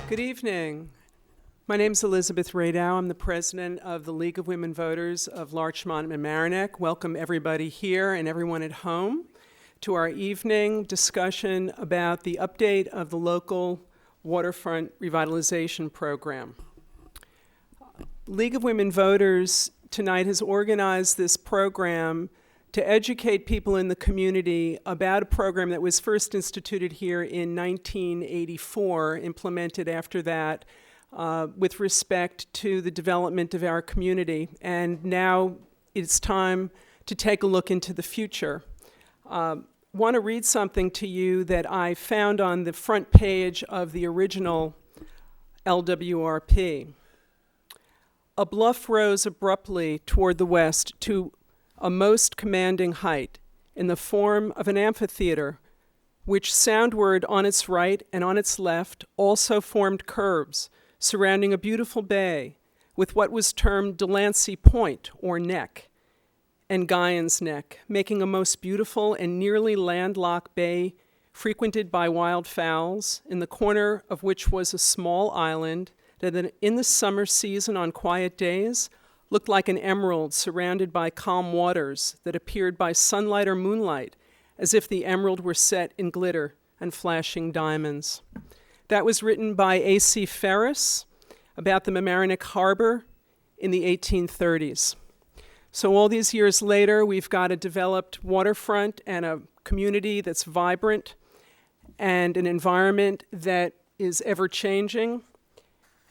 Good evening. My name is Elizabeth Radow. I'm the president of the League of Women Voters of Larchmont and Mamaroneck. Welcome everybody here and everyone at home to our evening discussion about the update of the local Waterfront Revitalization Program. League of Women Voters tonight has organized this program to educate people in the community about a program that was first instituted here in 1984, implemented after that with respect to the development of our community. And now it's time to take a look into the future. Want to read something to you that I found on the front page of the original LWRP. A bluff rose abruptly toward the west to a most commanding height in the form of an amphitheater, which soundward on its right and on its left also formed curves surrounding a beautiful bay with what was termed Delancey Point, or Neck, and Guyan's Neck, making a most beautiful and nearly landlocked bay frequented by wildfowls, in the corner of which was a small island that in the summer season on quiet days looked like an emerald surrounded by calm waters that appeared by sunlight or moonlight as if the emerald were set in glitter and flashing diamonds. That was written by A.C. Ferris about the Mamaroneck Harbor in the 1830s. So all these years later, we've got a developed waterfront and a community that's vibrant and an environment that is ever-changing.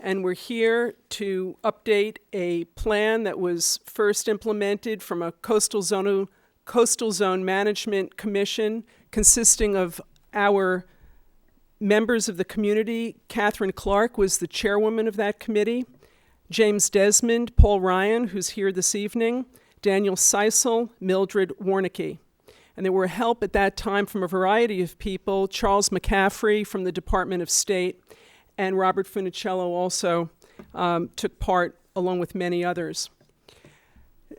And we're here to update a plan that was first implemented from a coastal zone management commission consisting of our members of the community. Catherine Clark was the chairwoman of that committee. James Desmond, Paul Ryan, who's here this evening, Daniel Seisel, Mildred Warnicki. And there were help at that time from a variety of people, Charles McCaffrey from the Department of State, and Robert Funicello also took part, along with many others.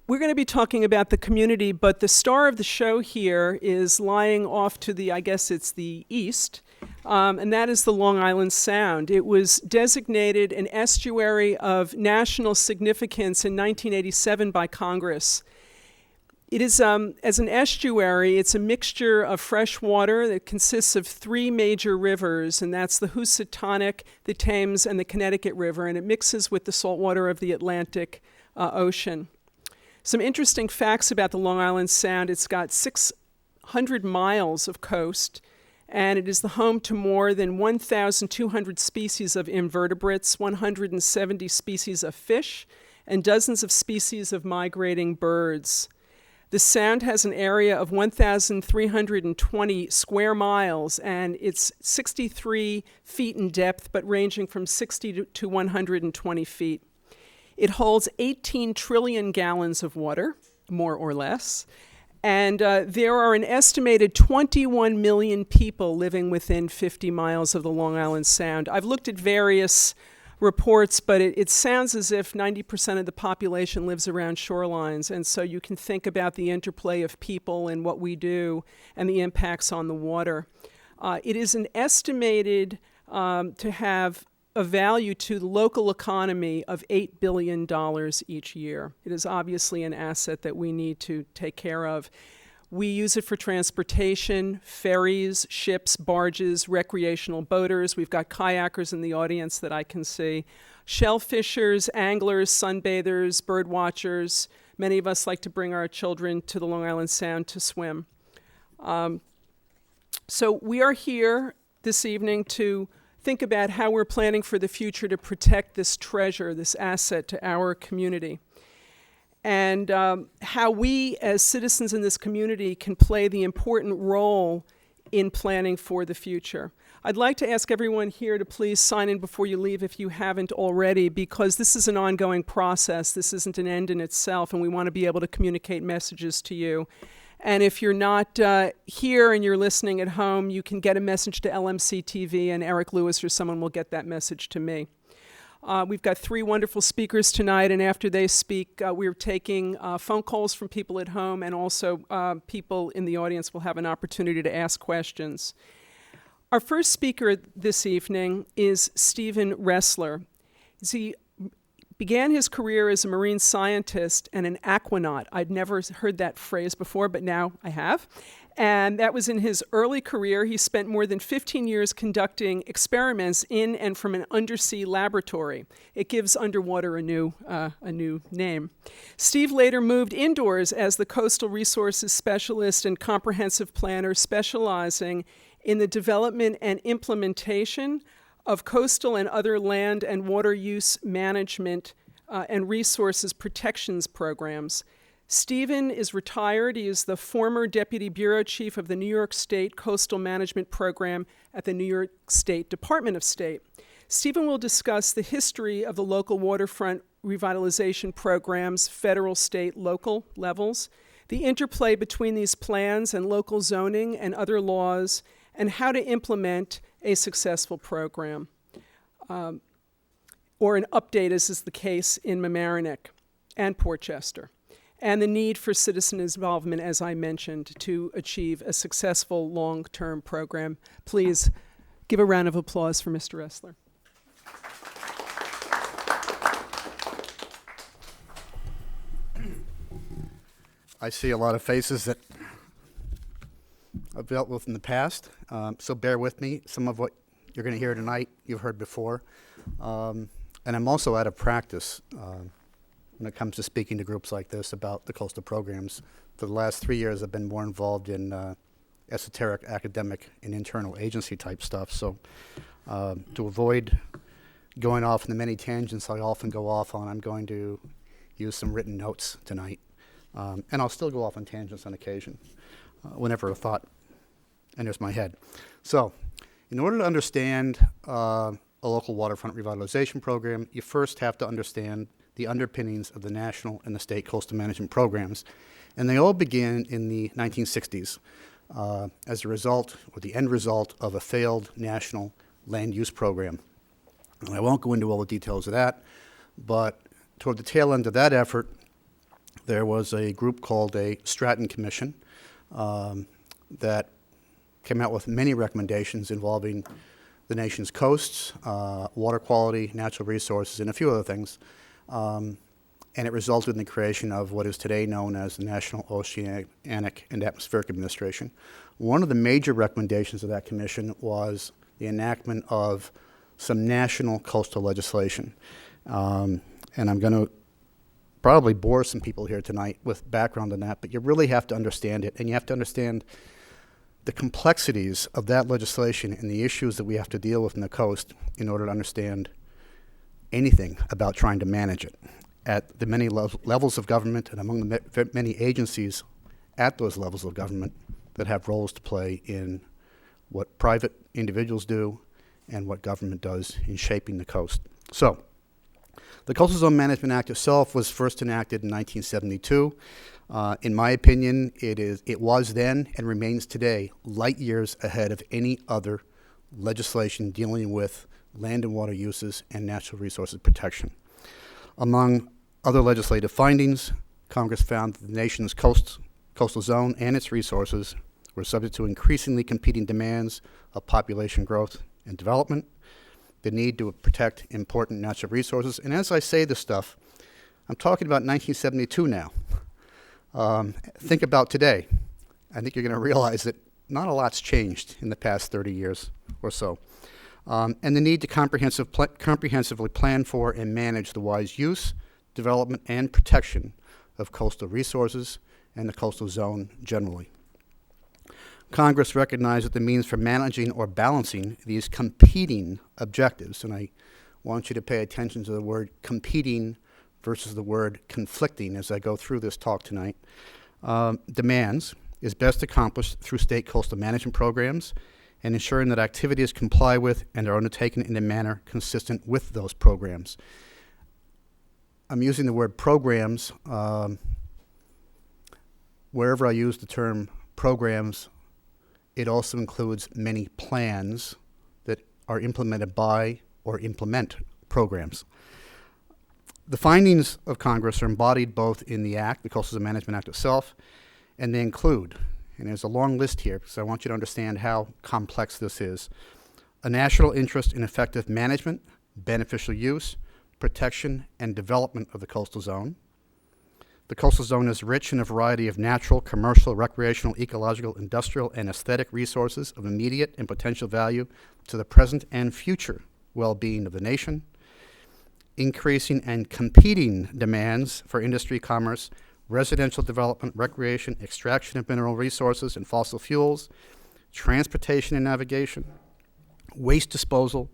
We're going to be talking about the community, but the star of the show here is lying off to the, I guess it's the east, and that is the Long Island Sound. It was designated an estuary of national significance in 1987 by Congress. It is, as an estuary, it's a mixture of fresh water that consists of three major rivers, and that's the Housatonic, the Thames, and the Connecticut River, and it mixes with the saltwater of the Atlantic Ocean. Some interesting facts about the Long Island Sound: it's got 600 miles of coast, and it is the home to more than 1,200 species of invertebrates, 170 species of fish, and dozens of species of migrating birds. The Sound has an area of 1,320 square miles, and it's 63 feet in depth, but ranging from 60 to 120 feet. It holds 18 trillion gallons of water, more or less, and there are an estimated 21 million people living within 50 miles of the Long Island Sound. I've looked at various reports, but it sounds as if 90% of the population lives around shorelines, and so you can think about the interplay of people and what we do and the impacts on the water. It is an estimated to have a value to the local economy of $8 billion each year. It is obviously an asset that we need to take care of. We use it for transportation, ferries, ships, barges, recreational boaters. We've got kayakers in the audience that I can see. Shellfishers, anglers, sunbathers, bird watchers. Many of us like to bring our children to the Long Island Sound to swim. So we are here this evening to think about how we're planning for the future to protect this treasure, this asset to our community, and how we as citizens in this community can play the important role in planning for the future. I'd like to ask everyone here to please sign in before you leave if you haven't already, because this is an ongoing process. This isn't an end in itself, and we want to be able to communicate messages to you. And if you're not here and you're listening at home, you can get a message to LMC-TV, and Eric Lewis or someone will get that message to me. We've got three wonderful speakers tonight, and after they speak, we're taking phone calls from people at home, and also people in the audience will have an opportunity to ask questions. Our first speaker this evening is Stephen Ressler. He began his career as a marine scientist and an aquanaut. I'd never heard that phrase before, but now I have. And that was in his early career. He spent more than 15 years conducting experiments in and from an undersea laboratory. It gives underwater a new name. Steve later moved indoors as the coastal resources specialist and comprehensive planner, specializing in the development and implementation of coastal and other land and water use management and resources protections programs. Stephen is retired. He is the former Deputy Bureau Chief of the New York State Coastal Management Program at the New York State Department of State. Stephen will discuss the history of the local waterfront revitalization programs, federal, state, local levels, the interplay between these plans and local zoning and other laws, and how to implement a successful program, or an update, as is the case in Mamaroneck and Portchester, and the need for citizen involvement, as I mentioned, to achieve a successful long-term program. Please give a round of applause for Mr. Ressler. I see a lot of faces that I've dealt with in the past, so bear with me. Some of what you're going to hear tonight you've heard before. And I'm also out of practice when it comes to speaking to groups like this about the coastal programs. For the last 3 years, I've been more involved in esoteric academic and internal agency type stuff. So to avoid going off in the many tangents I often go off on, I'm going to use some written notes tonight. And I'll still go off on tangents on occasion, whenever a thought enters my head. So in order to understand a local waterfront revitalization program, you first have to understand the underpinnings of the national and the state coastal management programs. And they all began in the 1960s as a result, or the end result, of a failed national land use program. And I won't go into all the details of that, but toward the tail end of that effort, there was a group called a Stratton Commission that came out with many recommendations involving the nation's coasts, water quality, natural resources, and a few other things. And it resulted in the creation of what is today known as the National Oceanic and Atmospheric Administration. One of the major recommendations of that commission was the enactment of some national coastal legislation. And I'm going to probably bore some people here tonight with background on that, but you really have to understand it, and you have to understand the complexities of that legislation and the issues that we have to deal with in the coast in order to understand anything about trying to manage it at the many levels of government and among the many agencies at those levels of government that have roles to play in what private individuals do and what government does in shaping the coast. So, the Coastal Zone Management Act itself was first enacted in 1972. In my opinion, it was then and remains today light years ahead of any other legislation dealing with land and water uses and natural resources protection. Among other legislative findings, Congress found that the nation's coastal zone and its resources were subject to increasingly competing demands of population growth and development, the need to protect important natural resources. And as I say this stuff, I'm talking about 1972 now. Think about today. I think you're going to realize that not a lot's changed in the past 30 years or so. And the need to comprehensively plan for and manage the wise use, development, and protection of coastal resources and the coastal zone generally. Congress recognized that the means for managing or balancing these competing objectives, and I want you to pay attention to the word competing versus the word conflicting as I go through this talk tonight, demands is best accomplished through state coastal management programs and ensuring that activities comply with and are undertaken in a manner consistent with those programs. I'm using the word programs. Wherever I use the term programs, it also includes many plans that are implemented by or implement programs. The findings of Congress are embodied both in the Act, the Coastal Zone Management Act itself, and they include, and there's a long list here because I want you to understand how complex this is. A national interest in effective management, beneficial use, protection, and development of the coastal zone. The coastal zone is rich in a variety of natural, commercial, recreational, ecological, industrial, and aesthetic resources of immediate and potential value to the present and future well-being of the nation. Increasing and competing demands for industry, commerce, residential development, recreation, extraction of mineral resources and fossil fuels, transportation and navigation, waste disposal,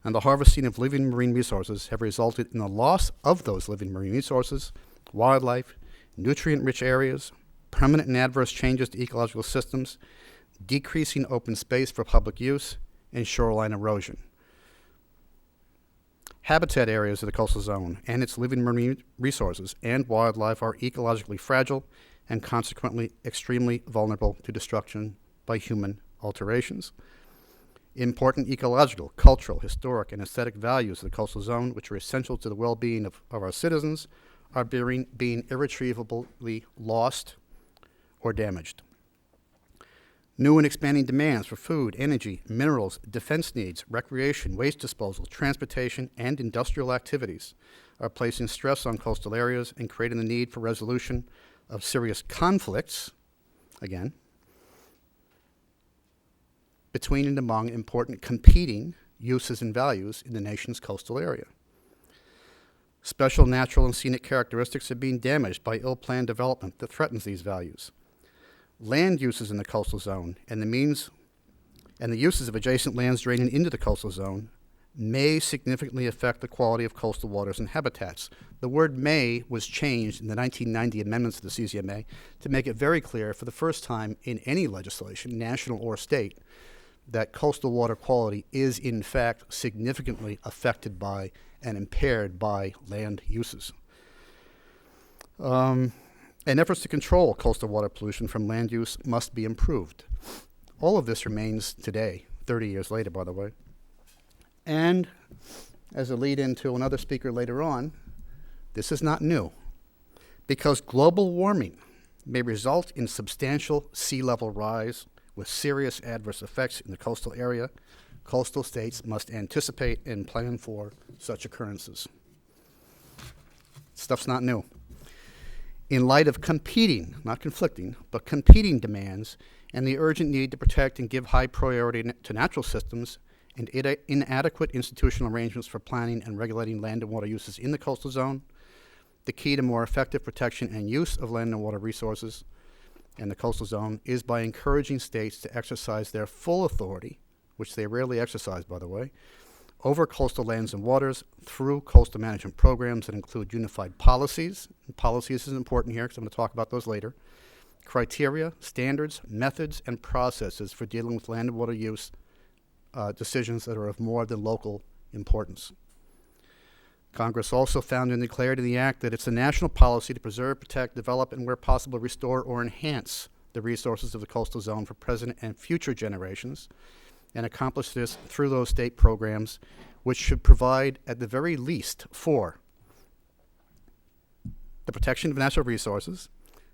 and the harvesting of living marine resources have resulted in the loss of those living marine resources, wildlife, nutrient-rich areas, permanent and adverse changes to ecological systems, decreasing open space for public use, and shoreline erosion. Habitat areas of the coastal zone and its living marine resources and wildlife are ecologically fragile and consequently extremely vulnerable to destruction by human alterations. Important ecological, cultural, historic, and aesthetic values of the coastal zone, which are essential to the well-being of our citizens, are being irretrievably lost or damaged. New and expanding demands for food, energy, minerals, defense needs, recreation, waste disposal, transportation, and industrial activities are placing stress on coastal areas and creating the need for resolution of serious conflicts, again, between and among important competing uses and values in the nation's coastal area. Special natural and scenic characteristics are being damaged by ill-planned development that threatens these values. Land uses in the coastal zone and the uses of adjacent lands draining into the coastal zone may significantly affect the quality of coastal waters and habitats. The word may was changed in the 1990 amendments to the CZMA to make it very clear for the first time in any legislation, national or state, that coastal water quality is in fact significantly affected by and impaired by land uses. And efforts to control coastal water pollution from land use must be improved. All of this remains today, 30 years later, by the way. And as a lead-in to another speaker later on, this is not new. Because global warming may result in substantial sea level rise with serious adverse effects in the coastal area, coastal states must anticipate and plan for such occurrences. Stuff's not new. In light of competing, not conflicting, but competing demands and the urgent need to protect and give high priority to natural systems and inadequate institutional arrangements for planning and regulating land and water uses in the coastal zone, the key to more effective protection and use of land and water resources in the coastal zone is by encouraging states to exercise their full authority, which they rarely exercise, by the way, over coastal lands and waters through coastal management programs that include unified policies. And policies is important here because I'm going to talk about those later. Criteria, standards, methods, and processes for dealing with land and water use decisions that are of more than local importance. Congress also found and declared in the Act that it's a national policy to preserve, protect, develop, and where possible restore or enhance the resources of the coastal zone for present and future generations, and accomplish this through those state programs, which should provide, at the very least, for the protection of natural resources,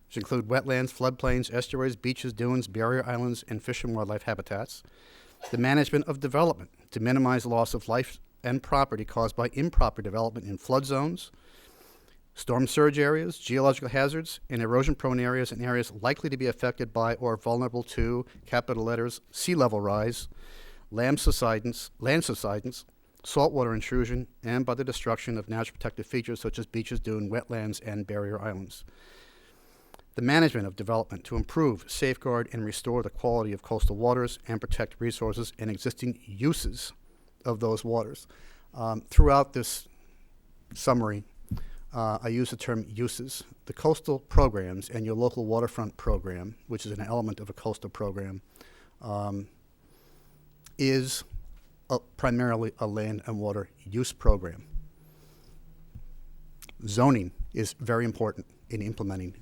which include wetlands, floodplains, estuaries, beaches, dunes, barrier islands, and fish and wildlife habitats, the management of development to minimize loss of life and property caused by improper development in flood zones, storm surge areas, geological hazards, and erosion-prone areas and areas likely to be affected by or vulnerable to, capital letters, sea level rise, land subsidence, saltwater intrusion, and by the destruction of natural protected features such as beaches, dune, wetlands, and barrier islands. The management of development to improve, safeguard, and restore the quality of coastal waters and protect resources and existing uses of those waters. Throughout this summary, I use the term uses. The coastal programs and your local waterfront program, which is an element of a coastal program, is primarily a land and water use program. Zoning is very important in implementing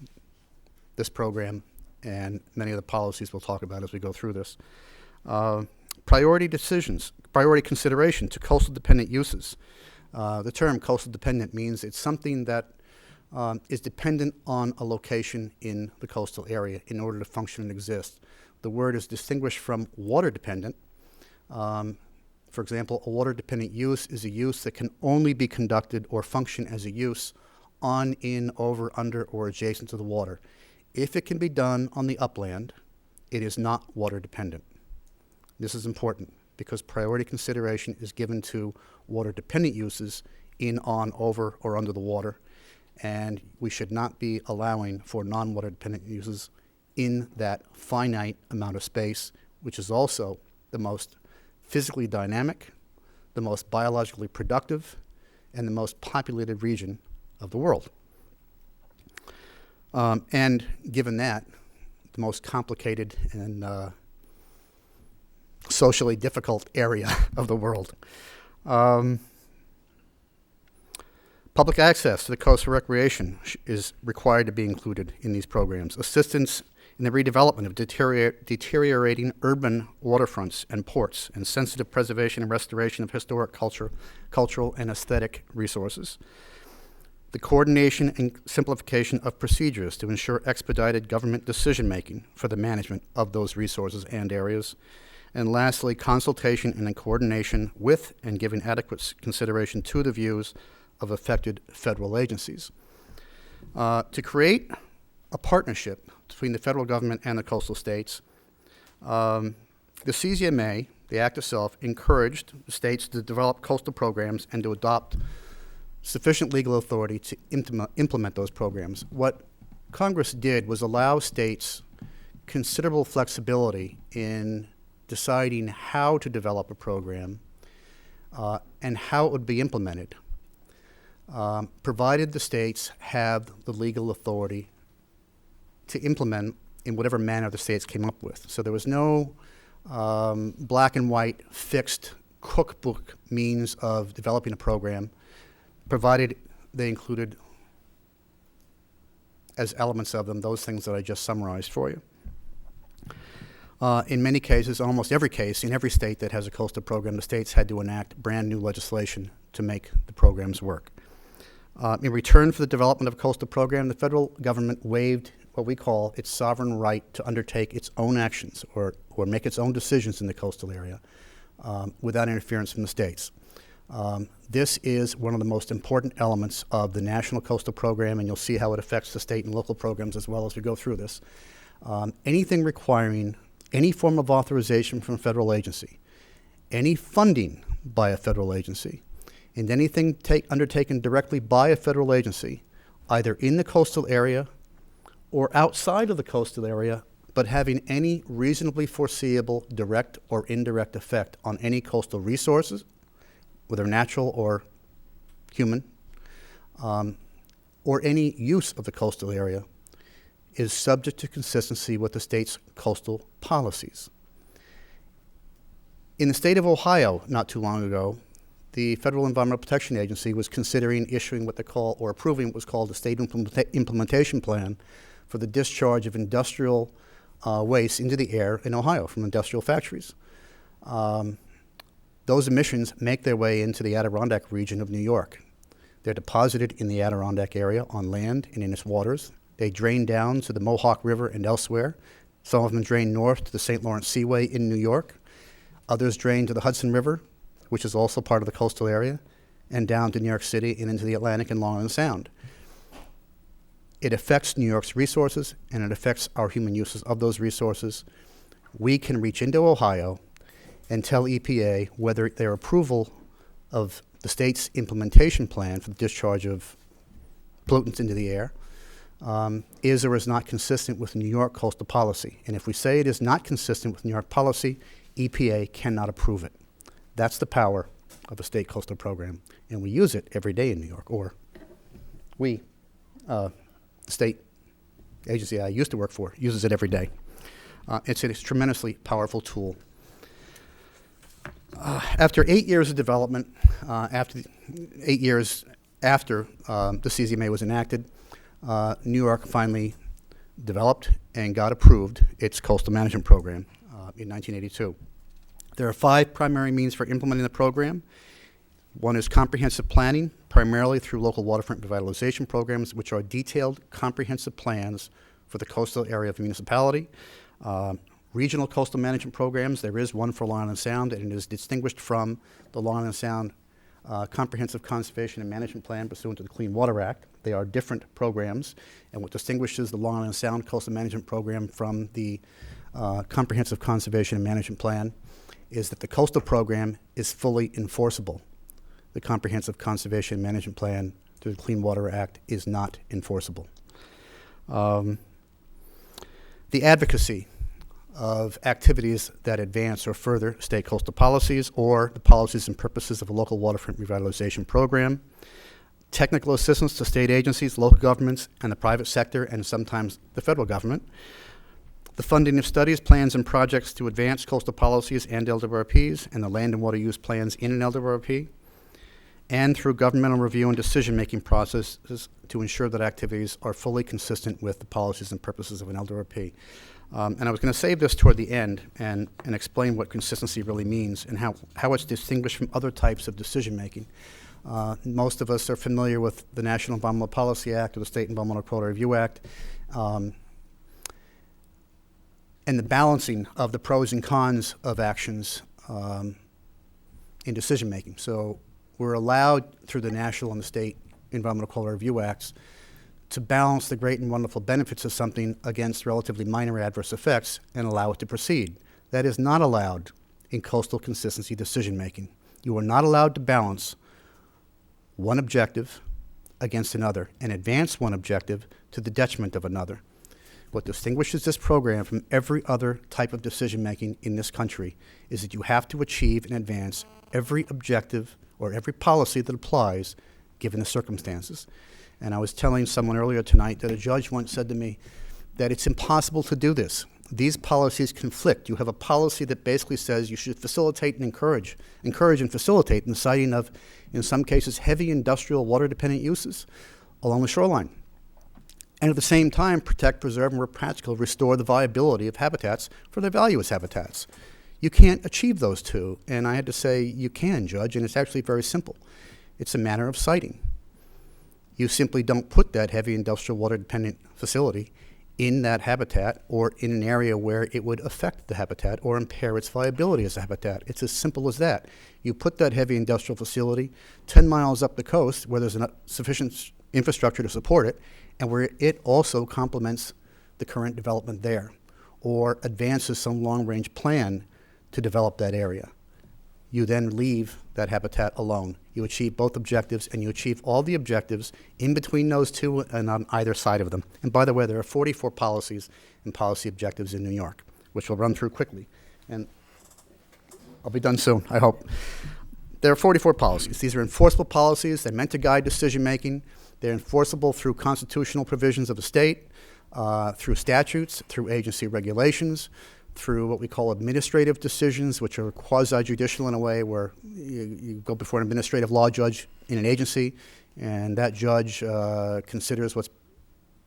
this program and many of the policies we'll talk about as we go through this. Priority consideration to coastal dependent uses. The term coastal dependent means it's something that is dependent on a location in the coastal area in order to function and exist. The word is distinguished from water dependent. For example, a water dependent use is a use that can only be conducted or function as a use on, in, over, under, or adjacent to the water. If it can be done on the upland, it is not water dependent. This is important because priority consideration is given to water dependent uses in, on, over, or under the water, and we should not be allowing for non-water dependent uses in that finite amount of space, which is also the most physically dynamic, the most biologically productive, and the most populated region of the world. And given that, the most complicated and socially difficult area of the world. Public access to the coastal recreation is required to be included in these programs. Assistance in the redevelopment of deteriorating urban waterfronts and ports, and sensitive preservation and restoration of historic cultural and aesthetic resources. The coordination and simplification of procedures to ensure expedited government decision-making for the management of those resources and areas. And lastly, consultation and coordination with and giving adequate consideration to the views of affected federal agencies. To create a partnership between the federal government and the coastal states, the CZMA, the act itself, encouraged the states to develop coastal programs and to adopt sufficient legal authority to implement those programs. What Congress did was allow states considerable flexibility in deciding how to develop a program and how it would be implemented, provided the states have the legal authority to implement in whatever manner the states came up with. So there was no black and white fixed cookbook means of developing a program, provided they included as elements of them those things that I just summarized for you. In many cases, almost every case, in every state that has a coastal program, the states had to enact brand new legislation to make the programs work. In return for the development of a coastal program, the federal government waived what we call its sovereign right to undertake its own actions or make its own decisions in the coastal area without interference from the states. This is one of the most important elements of the National Coastal Program, and you'll see how it affects the state and local programs as well as we go through this. Anything requiring any form of authorization from a federal agency, any funding by a federal agency, and anything undertaken directly by a federal agency, either in the coastal area or outside of the coastal area, but having any reasonably foreseeable direct or indirect effect on any coastal resources, whether natural or human, or any use of the coastal area, is subject to consistency with the state's coastal policies. In the state of Ohio, not too long ago, the Federal Environmental Protection Agency was considering issuing what they call, or approving what was called the State Implementation Plan for the discharge of industrial waste into the air in Ohio from industrial factories. Those emissions make their way into the Adirondack region of New York. They're deposited in the Adirondack area on land and in its waters. They drain down to the Mohawk River and elsewhere. Some of them drain north to the St. Lawrence Seaway in New York. Others drain to the Hudson River, which is also part of the coastal area, and down to New York City and into the Atlantic and Long Island Sound. It affects New York's resources, and it affects our human uses of those resources. We can reach into Ohio and tell EPA whether their approval of the state's implementation plan for the discharge of pollutants into the air is or is not consistent with New York coastal policy. And if we say it is not consistent with New York policy, EPA cannot approve it. That's the power of a state coastal program, and we use it every day in New York, or we, the state agency I used to work for, uses it every day. It's a tremendously powerful tool. After 8 years of development, after the CZMA was enacted, New York finally developed and got approved its coastal management program in 1982. There are 5 primary means for implementing the program. One is comprehensive planning, primarily through local waterfront revitalization programs, which are detailed, comprehensive plans for the coastal area of the municipality. Regional coastal management programs, there is one for Long Island Sound, and it is distinguished from the Long Island Sound Comprehensive Conservation and Management Plan pursuant to the Clean Water Act. They are different programs, and what distinguishes the Long Island Sound Coastal Management Program from the Comprehensive Conservation and Management Plan is that the coastal program is fully enforceable. The Comprehensive Conservation and Management Plan through the Clean Water Act is not enforceable. The advocacy of activities that advance or further state coastal policies or the policies and purposes of a local waterfront revitalization program. Technical assistance to state agencies, local governments, and the private sector, and sometimes the federal government. The funding of studies, plans, and projects to advance coastal policies and LWRPs, and the land and water use plans in an LWRP. And through governmental review and decision-making processes to ensure that activities are fully consistent with the policies and purposes of an LWRP. And I was going to save this toward the end and explain what consistency really means and how it's distinguished from other types of decision-making. Most of us are familiar with the National Environmental Policy Act or the State Environmental Quality Review Act, and the balancing of the pros and cons of actions in decision-making. So we're allowed through the National and the State Environmental Quality Review Acts to balance the great and wonderful benefits of something against relatively minor adverse effects and allow it to proceed. That is not allowed in coastal consistency decision-making. You are not allowed to balance one objective against another and advance one objective to the detriment of another. What distinguishes this program from every other type of decision-making in this country is that you have to achieve and advance every objective or every policy that applies given the circumstances. And I was telling someone earlier tonight that a judge once said to me that it's impossible to do this. These policies conflict. You have a policy that basically says you should facilitate and encourage and facilitate the siting of, in some cases, heavy industrial water-dependent uses along the shoreline. And at the same time, protect, preserve, and where practical, restore the viability of habitats for their value as habitats. You can't achieve those two. And I had to say, you can, Judge, and it's actually very simple. It's a matter of siting. You simply don't put that heavy industrial water-dependent facility in that habitat or in an area where it would affect the habitat or impair its viability as a habitat. It's as simple as that. You put that heavy industrial facility 10 miles up the coast where there's sufficient infrastructure to support it and where it also complements the current development there or advances some long-range plan to develop that area. You then leave that habitat alone. You achieve both objectives, and you achieve all the objectives in between those two and on either side of them. And by the way, there are 44 policies and policy objectives in New York, which we'll run through quickly. And I'll be done soon, I hope. There are 44 policies. These are enforceable policies. They're meant to guide decision-making. They're enforceable through constitutional provisions of the state, through statutes, through agency regulations, through what we call administrative decisions, which are quasi-judicial in a way where you go before an administrative law judge in an agency, and that judge considers what's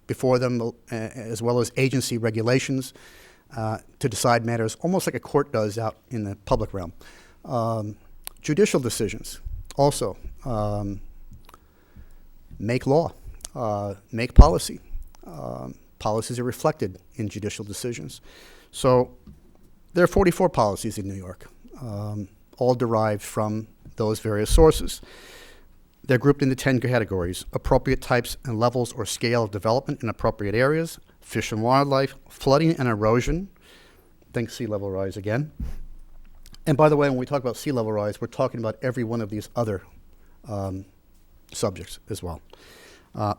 before them as well as agency regulations to decide matters almost like a court does out in the public realm. Judicial decisions also make law, make policy. Policies are reflected in judicial decisions. So there are 44 policies in New York, all derived from those various sources. They're grouped into 10 categories: appropriate types and levels or scale of development in appropriate areas, fish and wildlife, flooding and erosion, think sea level rise again. And by the way, when we talk about sea level rise, we're talking about every one of these other subjects as well.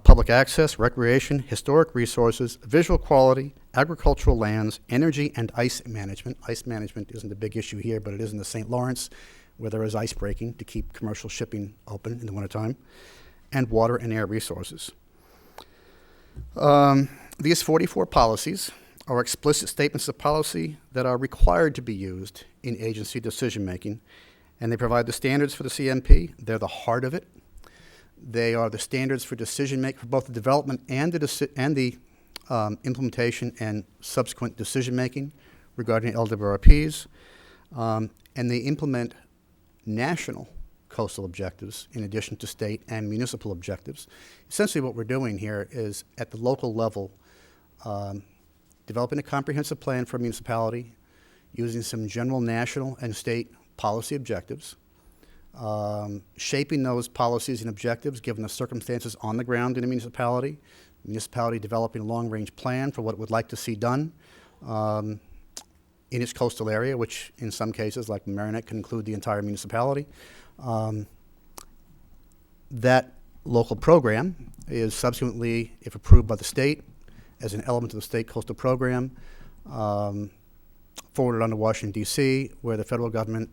Public access, recreation, historic resources, visual quality, agricultural lands, energy, and ice management. Ice management isn't a big issue here, but it is in the St. Lawrence, where there is ice breaking to keep commercial shipping open in the wintertime, and water and air resources. These 44 policies are explicit statements of policy that are required to be used in agency decision-making, and they provide the standards for the CMP. They're the heart of it. They are the standards for decision-making for both the development and the implementation and subsequent decision-making regarding LWRPs, and they implement national coastal objectives in addition to state and municipal objectives. Essentially what we're doing here is at the local level, developing a comprehensive plan for a municipality using some general national and state policy objectives, shaping those policies and objectives given the circumstances on the ground in a municipality developing a long-range plan for what it would like to see done in its coastal area, which in some cases, like Marinette, can include the entire municipality. That local program is subsequently, if approved by the state, as an element of the state coastal program, forwarded on to Washington, D.C., where the federal government,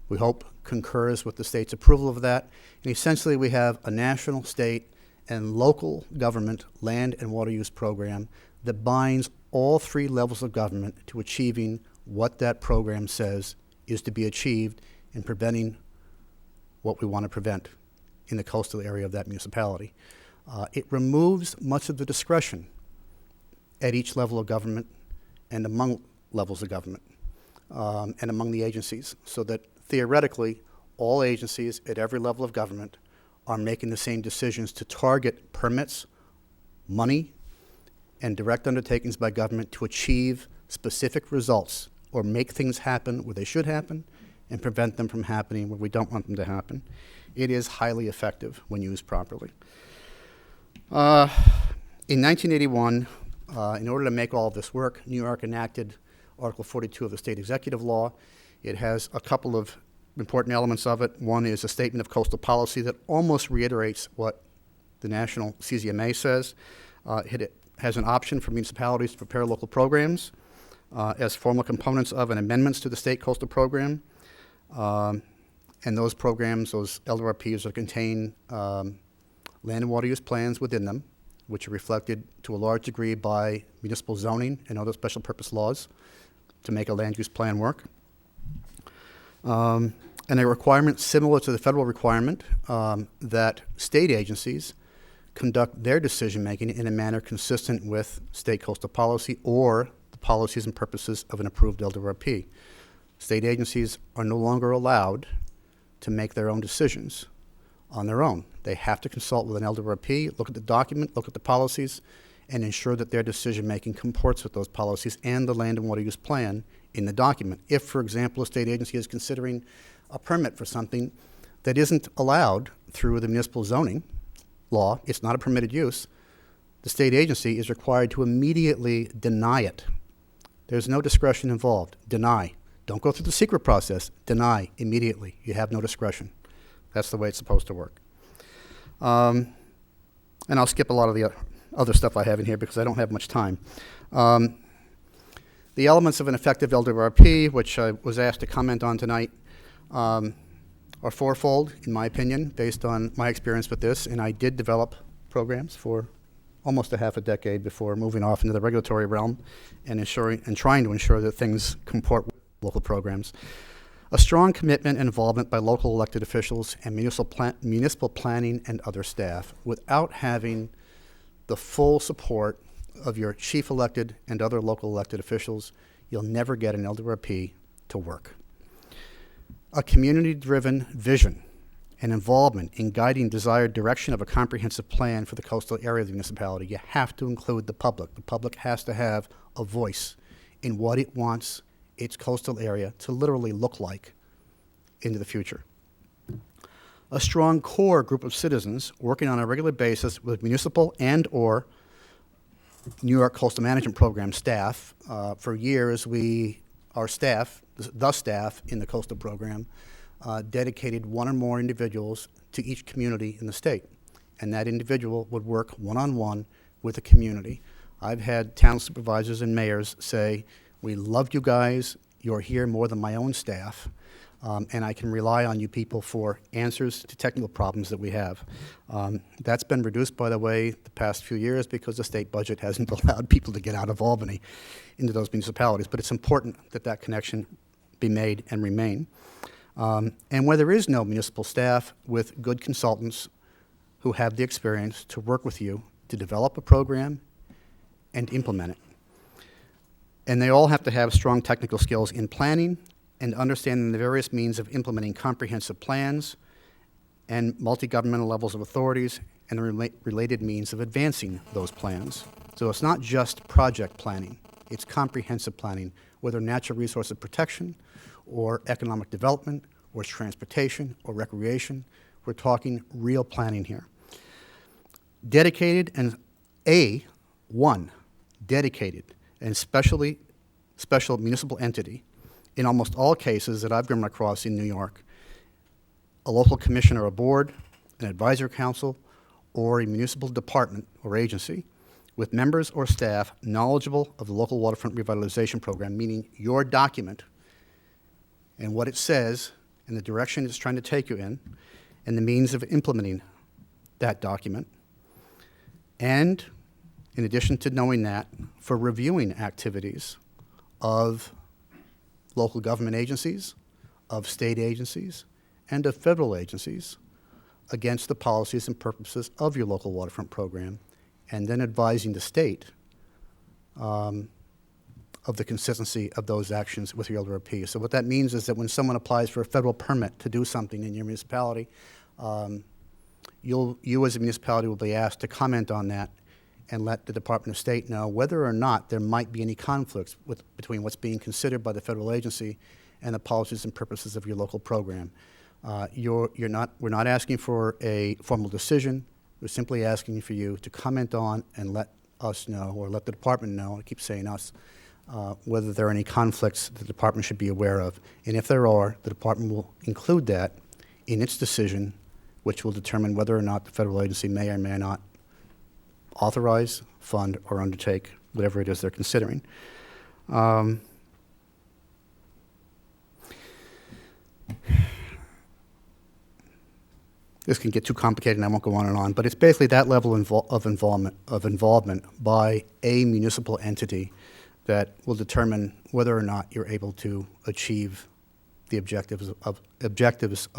we hope, concurs with the state's approval of that. And essentially, we have a national, state, and local government land and water use program that binds all three levels of government to achieving what that program says is to be achieved in preventing what we want to prevent in the coastal area of that municipality. It removes much of the discretion at each level of government and among levels of government and among the agencies, so that theoretically all agencies at every level of government are making the same decisions to target permits, money, and direct undertakings by government to achieve specific results or make things happen where they should happen and prevent them from happening where we don't want them to happen. It is highly effective when used properly. In 1981, in order to make all of this work, New York enacted Article 42 of the state executive law. It has a couple of important elements of it. One is a statement of coastal policy that almost reiterates what the national CZMA says. It has an option for municipalities to prepare local programs as formal components of and amendments to the state coastal program. And those programs, those LRPs, contain land and water use plans within them, which are reflected to a large degree by municipal zoning and other special purpose laws to make a land use plan work. And a requirement similar to the federal requirement that state agencies conduct their decision-making in a manner consistent with state coastal policy or the policies and purposes of an approved LRP. State agencies are no longer allowed to make their own decisions on their own. They have to consult with an LRP, look at the document, look at the policies, and ensure that their decision-making comports with those policies and the land and water use plan in the document. If, for example, a state agency is considering a permit for something that isn't allowed through the municipal zoning law, it's not a permitted use, the state agency is required to immediately deny it. There's no discretion involved. Deny. Don't go through the secret process. Deny immediately. You have no discretion. That's the way it's supposed to work. And I'll skip a lot of the other stuff I have in here because I don't have much time. The elements of an effective LRP, which I was asked to comment on tonight, are fourfold, in my opinion, based on my experience with this. And I did develop programs for almost a half a decade before moving off into the regulatory realm and trying to ensure that things comport with local programs. A strong commitment and involvement by local elected officials and municipal planning and other staff. Without having the full support of your chief elected and other local elected officials, you'll never get an LRP to work. A community-driven vision and involvement in guiding desired direction of a comprehensive plan for the coastal area of the municipality. You have to include the public. The public has to have a voice in what it wants its coastal area to literally look like into the future. A strong core group of citizens working on a regular basis with municipal and or New York Coastal Management Program staff. For years, our staff, the staff in the coastal program, dedicated one or more individuals to each community in the state. And that individual would work one-on-one with the community. I've had town supervisors and mayors say, we love you guys, you're here more than my own staff, and I can rely on you people for answers to technical problems that we have. That's been reduced, by the way, the past few years because the state budget hasn't allowed people to get out of Albany into those municipalities, but it's important that that connection be made and remain. And where there is no municipal staff, with good consultants who have the experience to work with you to develop a program and implement it. And they all have to have strong technical skills in planning and understanding the various means of implementing comprehensive plans, and multi-governmental levels of authorities and the related means of advancing those plans. So it's not just project planning, it's comprehensive planning, whether natural resources protection or economic development or transportation or recreation. We're talking real planning here. Dedicated and one dedicated and special municipal entity, in almost all cases that I've come across in New York, a local commissioner or board, an advisory council, or a municipal department or agency with members or staff knowledgeable of the local waterfront revitalization program, meaning your document and what it says and the direction it's trying to take you in and the means of implementing that document. And in addition to knowing that, for reviewing activities of local government agencies, of state agencies, and of federal agencies against the policies and purposes of your local waterfront program, and then advising the state of the consistency of those actions with your LRP. So what that means is that when someone applies for a federal permit to do something in your municipality, you as a municipality will be asked to comment on that and let the Department of State know whether or not there might be any conflicts between what's being considered by the federal agency and the policies and purposes of your local program. We're not asking for a formal decision. We're simply asking for you to comment on and let us know, or let the department know, I keep saying us, whether there are any conflicts that the department should be aware of. And if there are, the department will include that in its decision, which will determine whether or not the federal agency may or may not authorize, fund, or undertake whatever it is they're considering. This can get too complicated and I won't go on and on, but it's basically that level of involvement by a municipal entity that will determine whether or not you're able to achieve the objectives of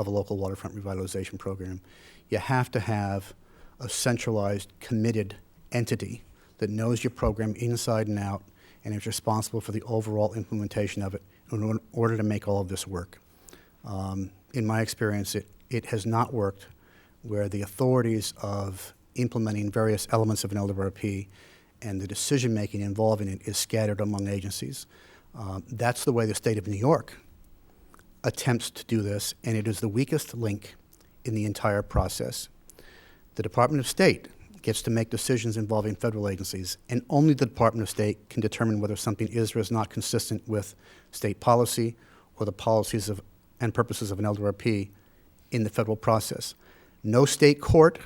a local waterfront revitalization program. You have to have a centralized, committed entity that knows your program inside and out and is responsible for the overall implementation of it in order to make all of this work. In my experience, it has not worked where the authorities of implementing various elements of an LRP and the decision-making involving it is scattered among agencies. That's the way the state of New York attempts to do this, and it is the weakest link in the entire process. The Department of State gets to make decisions involving federal agencies, and only the Department of State can determine whether something is or is not consistent with state policy or the policies of and purposes of an LRP in the federal process. No state court,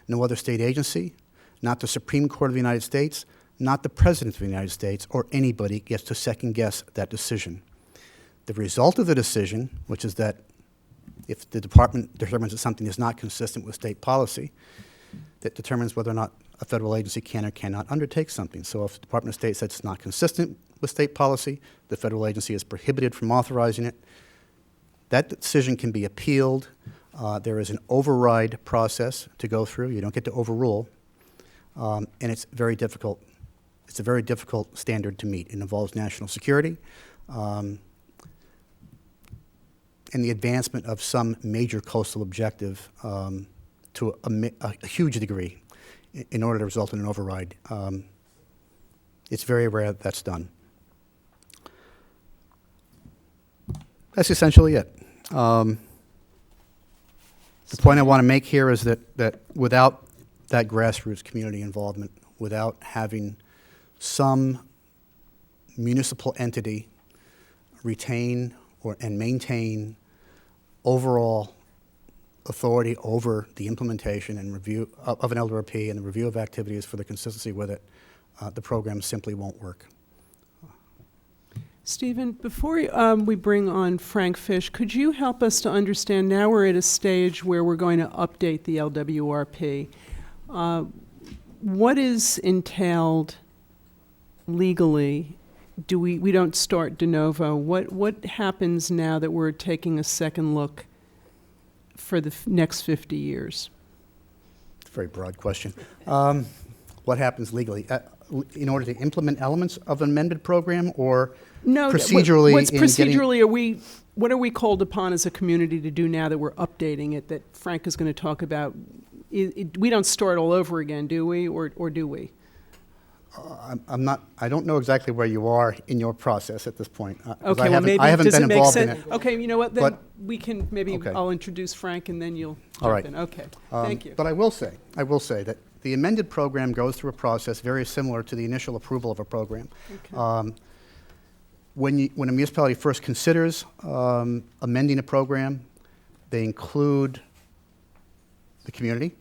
no other state agency, not the Supreme Court of the United States, not the President of the United States, or anybody gets to second-guess that decision. The result of the decision, which is that if the department determines that something is not consistent with state policy, that determines whether or not a federal agency can or cannot undertake something. So if the Department of State says it's not consistent with state policy, the federal agency is prohibited from authorizing it. That decision can be appealed. There is an override process to go through. You don't get to overrule. And it's very difficult. It's a very difficult standard to meet. It involves national security and the advancement of some major coastal objective to a huge degree in order to result in an override. It's very rare that that's done. That's essentially it. The point I want to make here is that without that grassroots community involvement, without having some municipal entity retain and maintain overall authority over the implementation and review of an LRP and the review of activities for the consistency with it, the program simply won't work. Stephen, before we bring on Frank Fish, could you help us to understand, now we're at a stage where we're going to update the LWRP. What is entailed legally? We don't start de novo. What happens now that we're taking a second look for the next 50 years? It's a very broad question. What happens legally? In order to implement elements of an amended program, or no, procedurally? What's procedurally? what are we called upon as a community to do now that we're updating it, that Frank is going to talk about? We don't start all over again, do we, or do we? I don't know exactly where you are in your process at this point. Okay, well, maybe, I haven't does been it make involved in sense? it. Okay, you know what, then But- we can, maybe Okay. I'll introduce Frank and then you'll All jump right. in. Okay, thank you. But I will say that the amended program goes through a process very similar to the initial approval of a program. Okay. When a municipality first considers amending a program, they include the community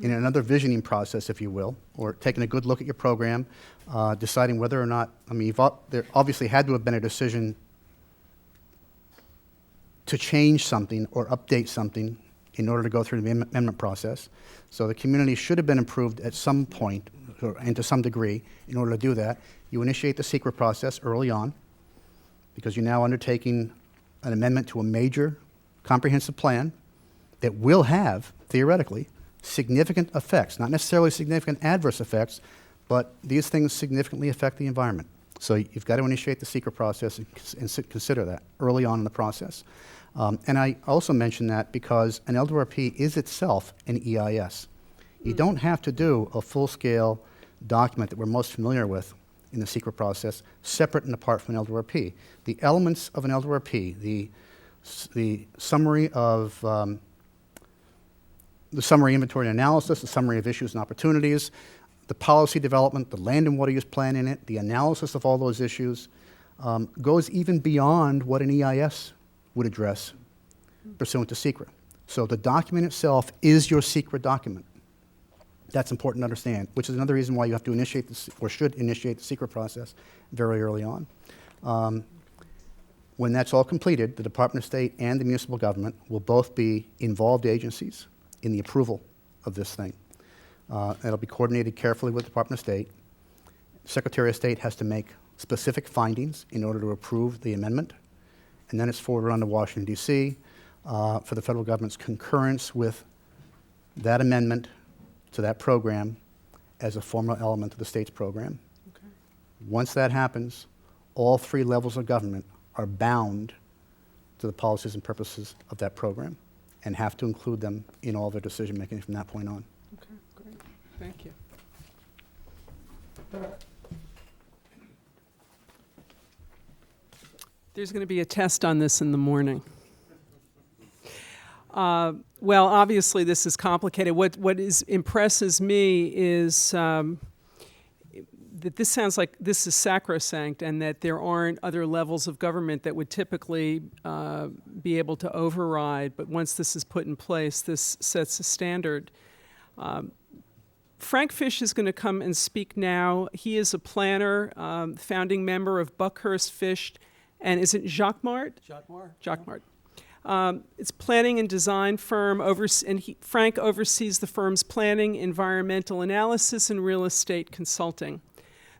in another visioning process, if you will, or taking a good look at your program, deciding whether or not, there obviously had to have been a decision to change something or update something in order to go through the amendment process. So the community should have been improved at some point, and to some degree. In order to do that, you initiate the secret process early on, because you're now undertaking an amendment to a major comprehensive plan that will have, theoretically, significant effects, not necessarily significant adverse effects, but these things significantly affect the environment. So you've got to initiate the secret process and consider that early on in the process. And I also mention that because an LWRP is itself an EIS. You don't have to do a full-scale document that we're most familiar with in the secret process, separate and apart from an LWRP. The elements of an LWRP, the summary of the summary inventory and analysis, the summary of issues and opportunities, the policy development, the land and water use plan in it, the analysis of all those issues, goes even beyond what an EIS would address pursuant to secret. So the document itself is your secret document. That's important to understand, which is another reason why you have to initiate this, or should initiate the secret process very early on. When that's all completed, the Department of State and the municipal government will both be involved agencies in the approval of this thing. It'll be coordinated carefully with the Department of State. Secretary of State has to make specific findings in order to approve the amendment, and then it's forwarded on to Washington, D.C. For the federal government's concurrence with that amendment to that program as a formal element of the state's program. Okay. Once that happens, all three levels of government are bound to the policies and purposes of that program and have to include them in all their decision-making from that point on. Okay, great. Thank you. There's going to be a test on this in the morning. Well, obviously, this is complicated. What impresses me is that this sounds like this is sacrosanct, and that there aren't other levels of government that would typically be able to override. But once this is put in place, this sets a standard. Frank Fish is going to come and speak now. He is a planner, founding member of Buckhurst Fish, and is it Jacques Mart? Jacques Mart. It's planning and design firm, Frank oversees the firm's planning, environmental analysis, and real estate consulting.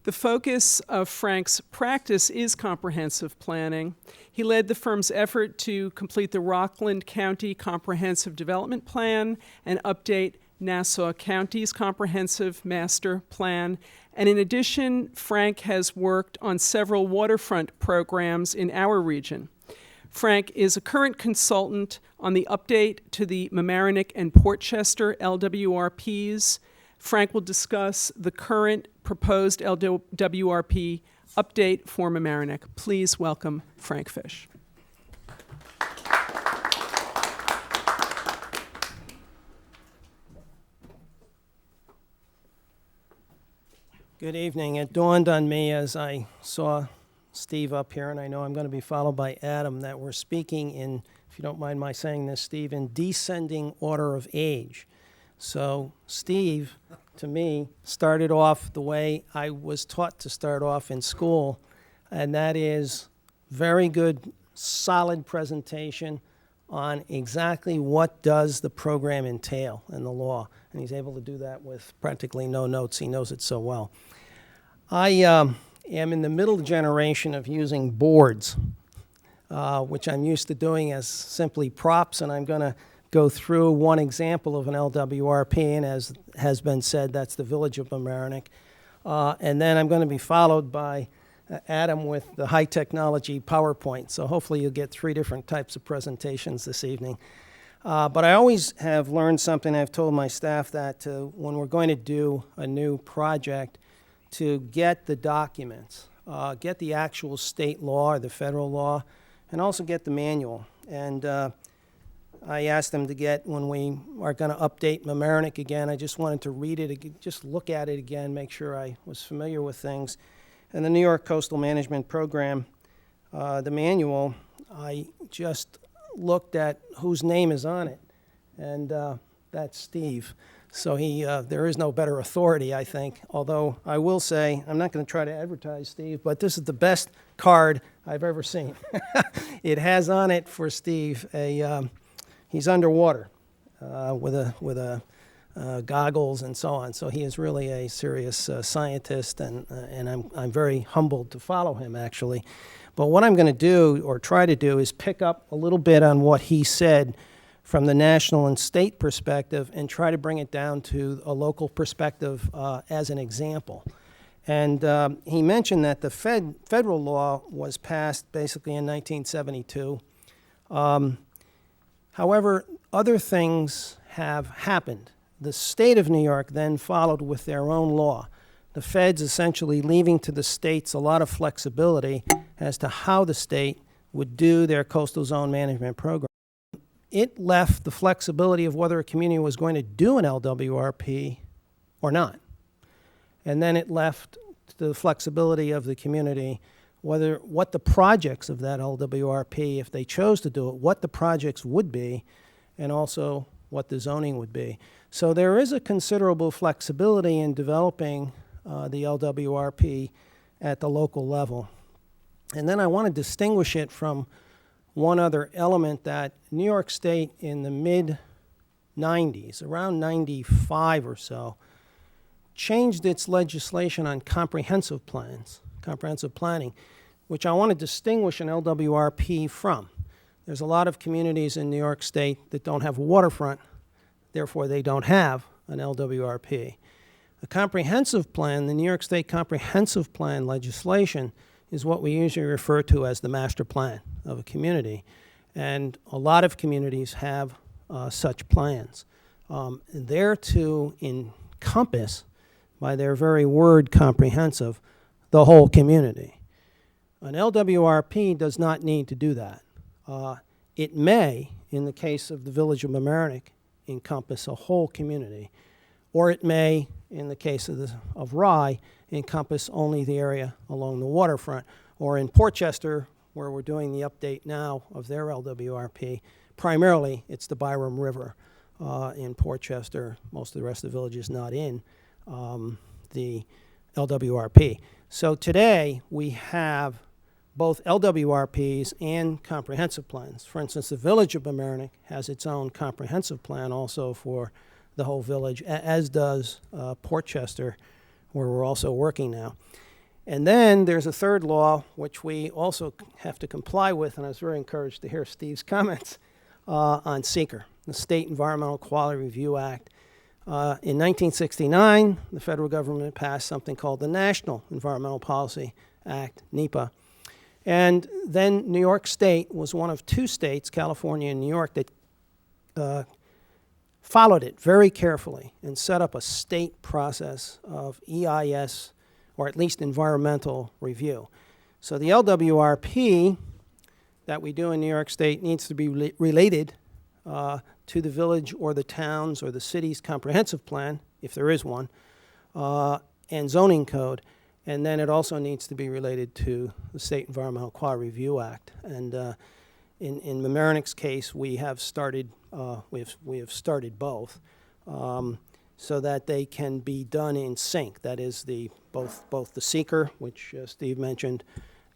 The focus of Frank's practice is comprehensive planning. He led the firm's effort to complete the Rockland County Comprehensive Development Plan and update Nassau County's Comprehensive Master Plan. And in addition, Frank has worked on several waterfront programs in our region. Frank is a current consultant on the update to the Mamaroneck and Portchester LWRPs. Frank will discuss the current proposed LWRP update for Mamaroneck. Please welcome Frank Fish. Good evening. It dawned on me as I saw Steve up here, and I know I'm going to be followed by Adam, that we're speaking in, if you don't mind my saying this, Steve, in descending order of age. So Steve, to me, started off the way I was taught to start off in school, and that is very good, solid presentation on exactly what does the program entail in the law. And he's able to do that with practically no notes. He knows it so well. I am in the middle generation of using boards, which I'm used to doing as simply props, and I'm going to go through one example of an LWRP, and as has been said, that's the Village of Mamaroneck. And then I'm going to be followed by Adam with the high technology PowerPoint. So hopefully you'll get 3 different types of presentations this evening. But I always have learned something. I've told my staff that when we're going to do a new project, to get the documents, get the actual state law or the federal law, and also get the manual. And I asked them to get, when we are going to update Mamaroneck again, I just wanted to read it, just look at it again, make sure I was familiar with things. And the New York Coastal Management Program, the manual, I just looked at whose name is on it, and that's Steve. So there is no better authority, I think, although I will say, I'm not going to try to advertise Steve, but this is the best card I've ever seen. It has on it for Steve he's underwater with goggles and so on. So he is really a serious scientist, and I'm very humbled to follow him, actually. But what I'm going to do, or try to do, is pick up a little bit on what he said from the national and state perspective and try to bring it down to a local perspective as an example. And he mentioned that the federal law was passed basically in 1972. However, other things have happened. The state of New York then followed with their own law. The feds essentially leaving to the states a lot of flexibility as to how the state would do their coastal zone management program. It left the flexibility of whether a community was going to do an LWRP or not. And then it left the flexibility of the community what the projects of that LWRP, if they chose to do it, what the projects would be, and also what the zoning would be. So there is a considerable flexibility in developing the LWRP at the local level. And then I want to distinguish it from one other element that New York State in the mid-90s, around 95 or so, changed its legislation on comprehensive planning, which I want to distinguish an LWRP from. There's a lot of communities in New York State that don't have a waterfront, therefore they don't have an LWRP. A comprehensive plan, the New York State comprehensive plan legislation, is what we usually refer to as the master plan of a community. And a lot of communities have such plans. They're to encompass, by their very word comprehensive, the whole community. An LWRP does not need to do that. It may, in the case of the village of Mamaroneck, encompass a whole community, or it may, in the case of Rye, encompass only the area along the waterfront, or in Portchester, where we're doing the update now of their LWRP, primarily it's the Byram River in Portchester. Most of the rest of the village is not in the LWRP. So today we have both LWRPs and comprehensive plans. For instance, the village of Mamaroneck has its own comprehensive plan also for the whole village, as does Portchester, where we're also working now. And then there's a third law, which we also have to comply with, and I was very encouraged to hear Steve's comments on SEQR, the State Environmental Quality Review Act. In 1969, the federal government passed something called the National Environmental Policy Act, NEPA. And then New York State was one of 2 states, California and New York, that followed it very carefully and set up a state process of EIS, or at least environmental review. So the LWRP that we do in New York State needs to be related to the village or the town's or the city's comprehensive plan, if there is one, and zoning code. And then it also needs to be related to the State Environmental Quality Review Act. And in Mamaroneck's case, we have started both, so that they can be done in sync. That is both the SEQR, which Steve mentioned,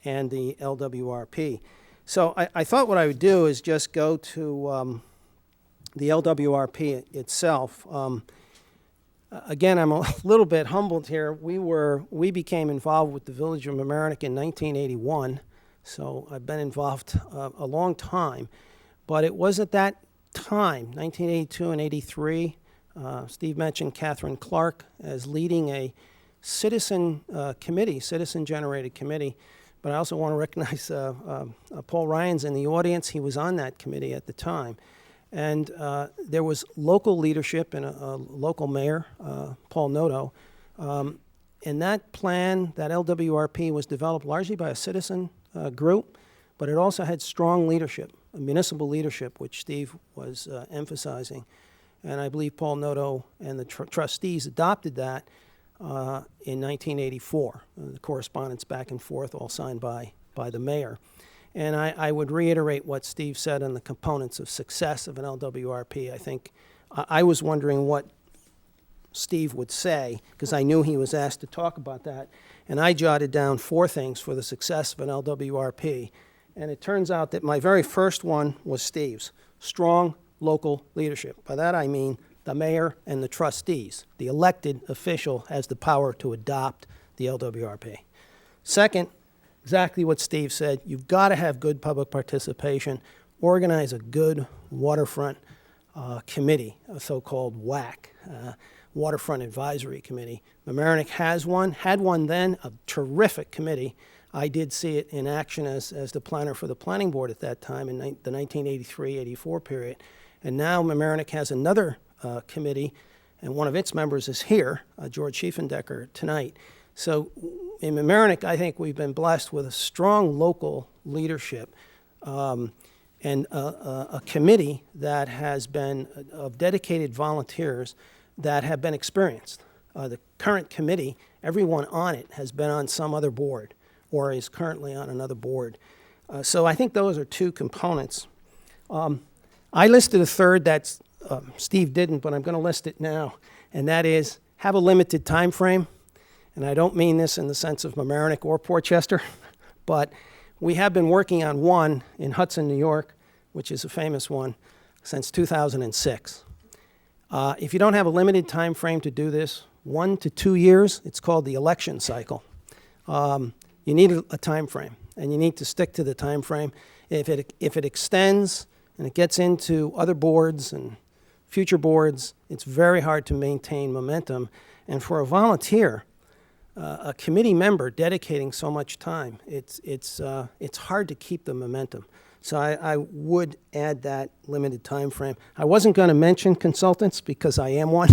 and the LWRP. So I thought what I would do is just go to the LWRP itself. Again, I'm a little bit humbled here. We became involved with the village of Mamaroneck in 1981, so I've been involved a long time. But it was at that time, 1982 and 83, Steve mentioned Catherine Clark as leading a citizen committee, citizen-generated committee. But I also want to recognize Paul Ryan's in the audience. He was on that committee at the time. And there was local leadership and a local mayor, Paul Noto. And that plan, that LWRP, was developed largely by a citizen group, but it also had strong leadership, municipal leadership, which Steve was emphasizing. And I believe Paul Noto and the trustees adopted that in 1984. The correspondence back and forth, all signed by the mayor. And I would reiterate what Steve said on the components of success of an LWRP. I think I was wondering what Steve would say, because I knew he was asked to talk about that. And I jotted down 4 things for the success of an LWRP. And it turns out that my very first one was Steve's: strong local leadership. By that I mean the mayor and the trustees. The elected official has the power to adopt the LWRP. Second, exactly what Steve said, you've got to have good public participation, organize a good waterfront committee, a so-called WAC, Waterfront Advisory Committee. Mamaroneck has one, had one then, a terrific committee. I did see it in action as the planner for the planning board at that time in the 1983-84 period. And now Mamaroneck has another committee, and one of its members is here, George Schiefendecker, tonight. So in Mamaroneck, I think we've been blessed with a strong local leadership and a committee that has been of dedicated volunteers that have been experienced. The current committee, everyone on it has been on some other board or is currently on another board. So I think those are 2 components. I listed a third that Steve didn't, but I'm going to list it now, and that is have a limited time frame. And I don't mean this in the sense of Mamaroneck or Portchester, but we have been working on one in Hudson, New York, which is a famous one, since 2006. If you don't have a limited time frame to do this, 1 to 2 years, it's called the election cycle. You need a time frame, and you need to stick to the time frame. If it extends and it gets into other boards and future boards, it's very hard to maintain momentum. And for a volunteer, a committee member dedicating so much time, it's hard to keep the momentum. So I would add that limited time frame. I wasn't going to mention consultants because I am one,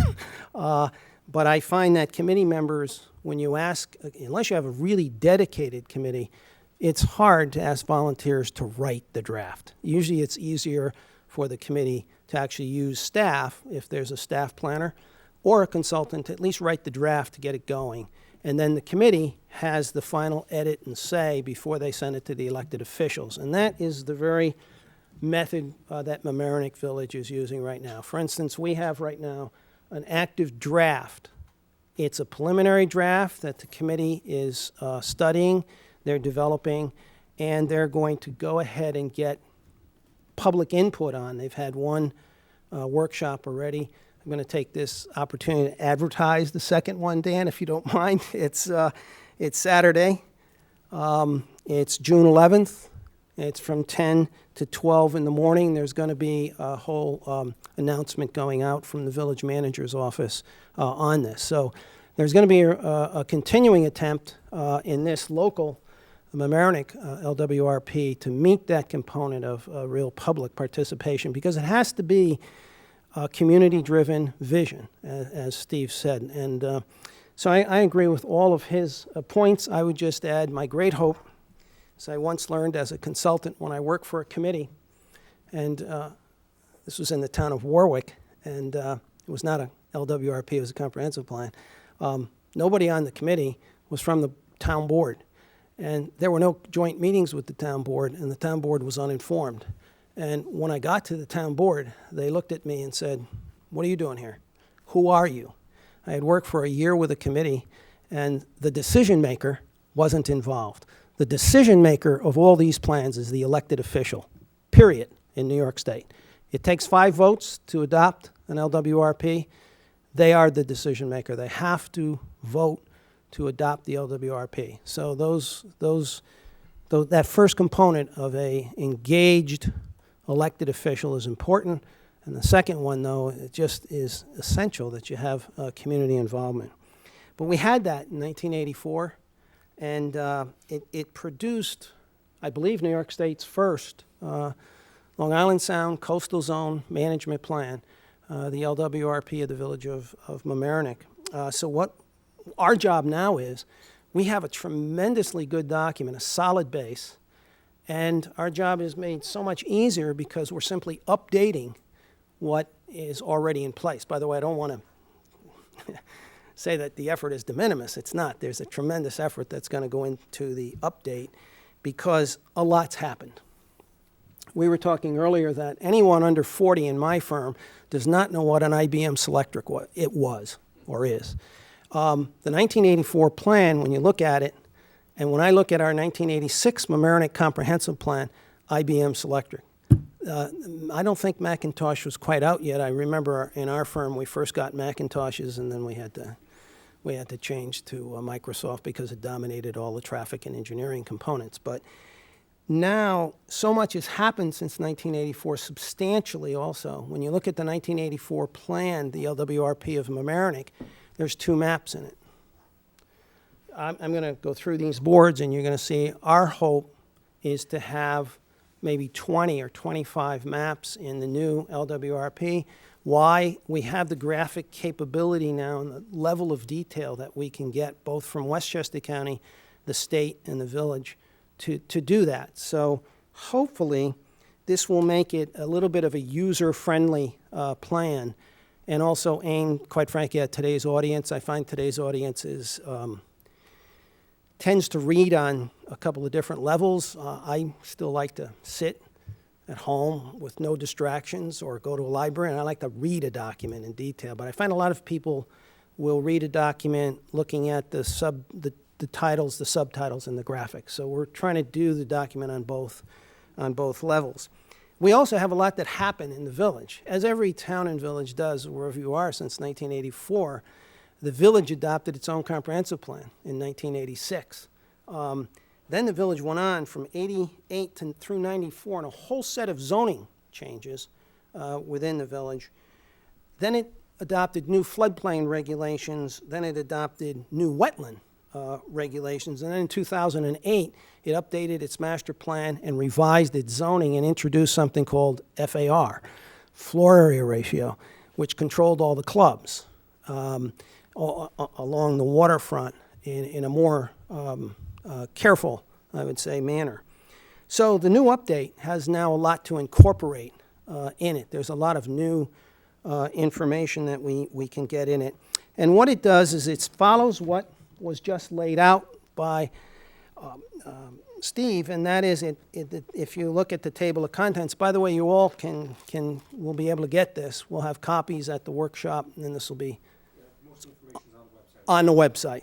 but I find that committee members, when you ask, unless you have a really dedicated committee, it's hard to ask volunteers to write the draft. Usually it's easier for the committee to actually use staff, if there's a staff planner, or a consultant to at least write the draft to get it going. And then the committee has the final edit and say before they send it to the elected officials. And that is the very method that Mamaroneck Village is using right now. For instance, we have right now an active draft. It's a preliminary draft that the committee is studying, they're developing, and they're going to go ahead and get public input on. They've had one workshop already. I'm going to take this opportunity to advertise the second one, Dan, if you don't mind. It's Saturday. It's June 11th. It's from 10 to 12 in the morning. There's going to be a whole announcement going out from the village manager's office on this. So there's going to be a continuing attempt in this local Mamaroneck LWRP to meet that component of real public participation, because it has to be a community-driven vision, as Steve said. And so I agree with all of his points. I would just add my great hope, as I once learned as a consultant when I worked for a committee, and this was in the town of Warwick, and it was not a LWRP, it was a comprehensive plan. Nobody on the committee was from the town board, and there were no joint meetings with the town board, and the town board was uninformed. And when I got to the town board, they looked at me and said, "What are you doing here? Who are you?" I had worked for a year with a committee, and the decision maker wasn't involved. The decision maker of all these plans is the elected official, period, in New York State. It takes 5 votes to adopt an LWRP. They are the decision maker. They have to vote to adopt the LWRP. So that first component of a engaged elected official is important. And the second one, though, it just is essential that you have community involvement. But we had that in 1984, and it produced, I believe, New York State's first Long Island Sound Coastal Zone Management Plan, the LWRP of the Village of Mamaroneck. So what our job now is, we have a tremendously good document, a solid base, and our job is made so much easier because we're simply updating what is already in place. By the way, I don't want to say that the effort is de minimis. It's not. There's a tremendous effort that's going to go into the update because a lot's happened. We were talking earlier that anyone under 40 in my firm does not know what an IBM Selectric was or is. The 1984 plan, when you look at it, and when I look at our 1986 Mamaroneck Comprehensive Plan, IBM Selectric, I don't think Macintosh was quite out yet. I remember in our firm we first got Macintoshes, and then we had to change to Microsoft because it dominated all the traffic and engineering components. But now, so much has happened since 1984, substantially also. When you look at the 1984 plan, the LWRP of Mamaroneck, there's 2 maps in it. I'm going to go through these boards, and you're going to see our hope is to have maybe 20 or 25 maps in the new LWRP. Why? We have the graphic capability now and the level of detail that we can get both from Westchester County, the state, and the village to do that. So hopefully this will make it a little bit of a user-friendly plan and also aimed, quite frankly, at today's audience. I find today's audience tends to read on a couple of different levels. I still like to sit at home with no distractions or go to a library, and I like to read a document in detail. But I find a lot of people will read a document looking at the titles, the subtitles, and the graphics. So we're trying to do the document on both levels. We also have a lot that happened in the village. As every town and village does, wherever you are, since 1984, the village adopted its own comprehensive plan in 1986. Then the village went on from 88 through 94 on a whole set of zoning changes within the village. Then it adopted new floodplain regulations. Then it adopted new wetland regulations. And then in 2008, it updated its master plan and revised its zoning and introduced something called FAR, floor area ratio, which controlled all the clubs along the waterfront in a more careful, I would say, manner. So the new update has now a lot to incorporate in it. There's a lot of new information that we can get in it. And what it does is it follows what was just laid out by Steve, and that is if you look at the table of contents. By the way, you all will be able to get this. We'll have copies at the workshop, and then this will be most information is on the website. on the website.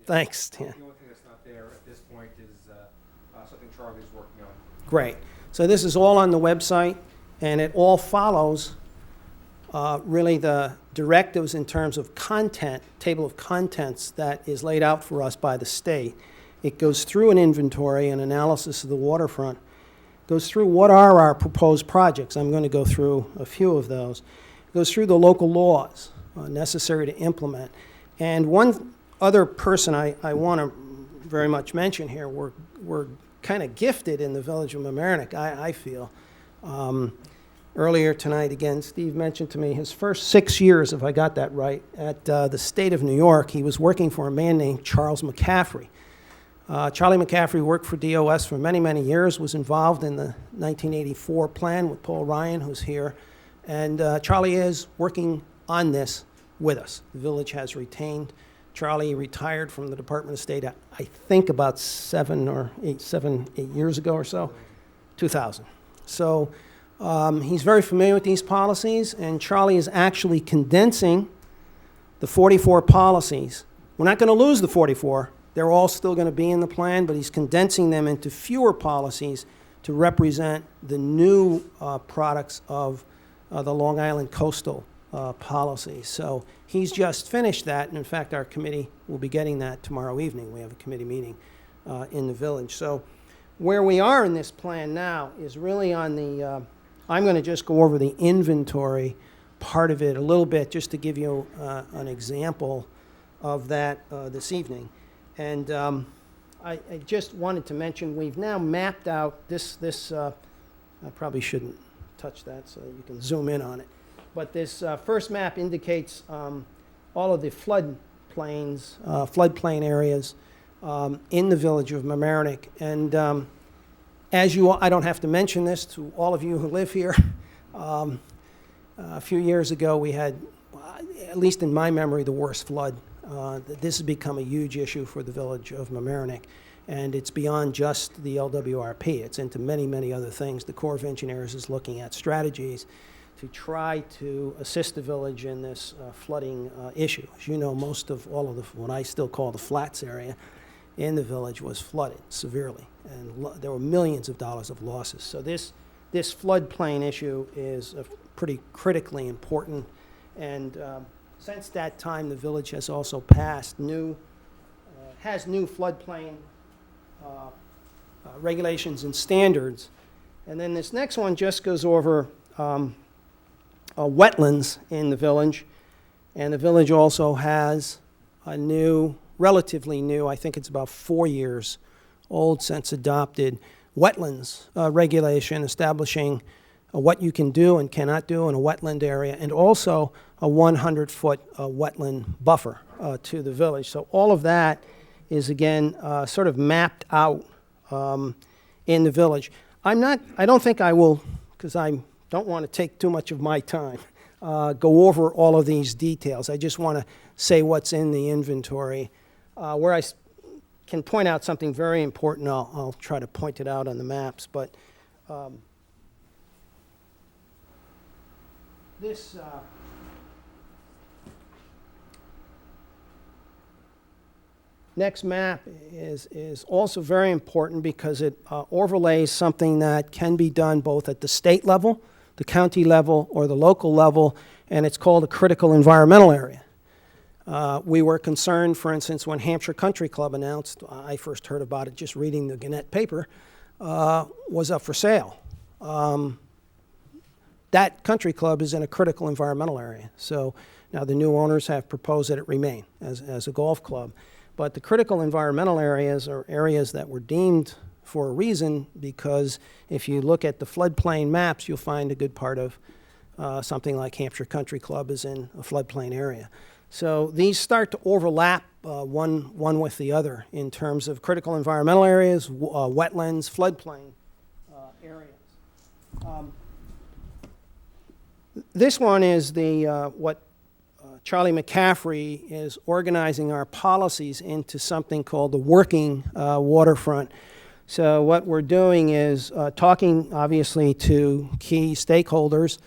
Thanks, Stan. The only thing that's not there at this point is something Charlie's working on. Great. So this is all on the website, and it all follows really the directives in terms of content, table of contents that is laid out for us by the state. It goes through an inventory and analysis of the waterfront, goes through what are our proposed projects. I'm going to go through a few of those. It goes through the local laws necessary to implement. And one other person I want to very much mention here, we're kind of gifted in the village of Mamaroneck, I feel. Earlier tonight, again, Steve mentioned to me his first 6 years, if I got that right, at the state of New York, he was working for a man named Charles McCaffrey. Charlie McCaffrey worked for DOS for many, many years, was involved in the 1984 plan with Paul Ryan, who's here, and Charlie is working on this with us. The village has retained. Charlie retired from the Department of State, I think about 7 or 8 years ago or so, 2000. So he's very familiar with these policies, and Charlie is actually condensing the 44 policies. We're not going to lose the 44. They're all still going to be in the plan, but he's condensing them into fewer policies to represent the new products of the Long Island coastal policy. So he's just finished that, and in fact, our committee will be getting that tomorrow evening. We have a committee meeting in the village. So where we are in this plan now is really on the, I'm going to just go over the inventory part of it a little bit just to give you an example of that this evening. And I just wanted to mention, we've now mapped out this I probably shouldn't touch that so that you can zoom in on it. But this first map indicates all of the floodplain areas in the village of Mamaroneck. And I don't have to mention this to all of you who live here. A few years ago, we had, at least in my memory, the worst flood. This has become a huge issue for the village of Mamaroneck. And it's beyond just the LWRP. It's into many, many other things. The Corps of Engineers is looking at strategies to try to assist the village in this flooding issue. As you know, most of all of what I still call the flats area in the village was flooded severely, and there were millions of dollars of losses. So this floodplain issue is pretty critically important, and since that time, the village has also passed new floodplain regulations and standards. And then this next one just goes over wetlands in the village, and the village also has a new, relatively new, I think it's about 4 years old since adopted, wetlands regulation establishing what you can do and cannot do in a wetland area, and also a 100-foot wetland buffer to the village. So all of that is, again, sort of mapped out in the village. I don't think I will, because I don't want to take too much of my time, go over all of these details. I just want to say what's in the inventory. Where I can point out something very important, I'll try to point it out on the maps, but this next map is also very important because it overlays something that can be done both at the state level, the county level, or the local level, and it's called a critical environmental area. We were concerned, for instance, when Hampshire Country Club announced, I first heard about it just reading the Gannett paper, was up for sale. That country club is in a critical environmental area. So now the new owners have proposed that it remain as a golf club. But the critical environmental areas are areas that were deemed for a reason, because if you look at the floodplain maps, you'll find a good part of something like Hampshire Country Club is in a floodplain area. So these start to overlap one with the other in terms of critical environmental areas, wetlands, floodplain areas. This one is what Charlie McCaffrey is organizing our policies into something called the working waterfront. So what we're doing is talking, obviously, to key stakeholders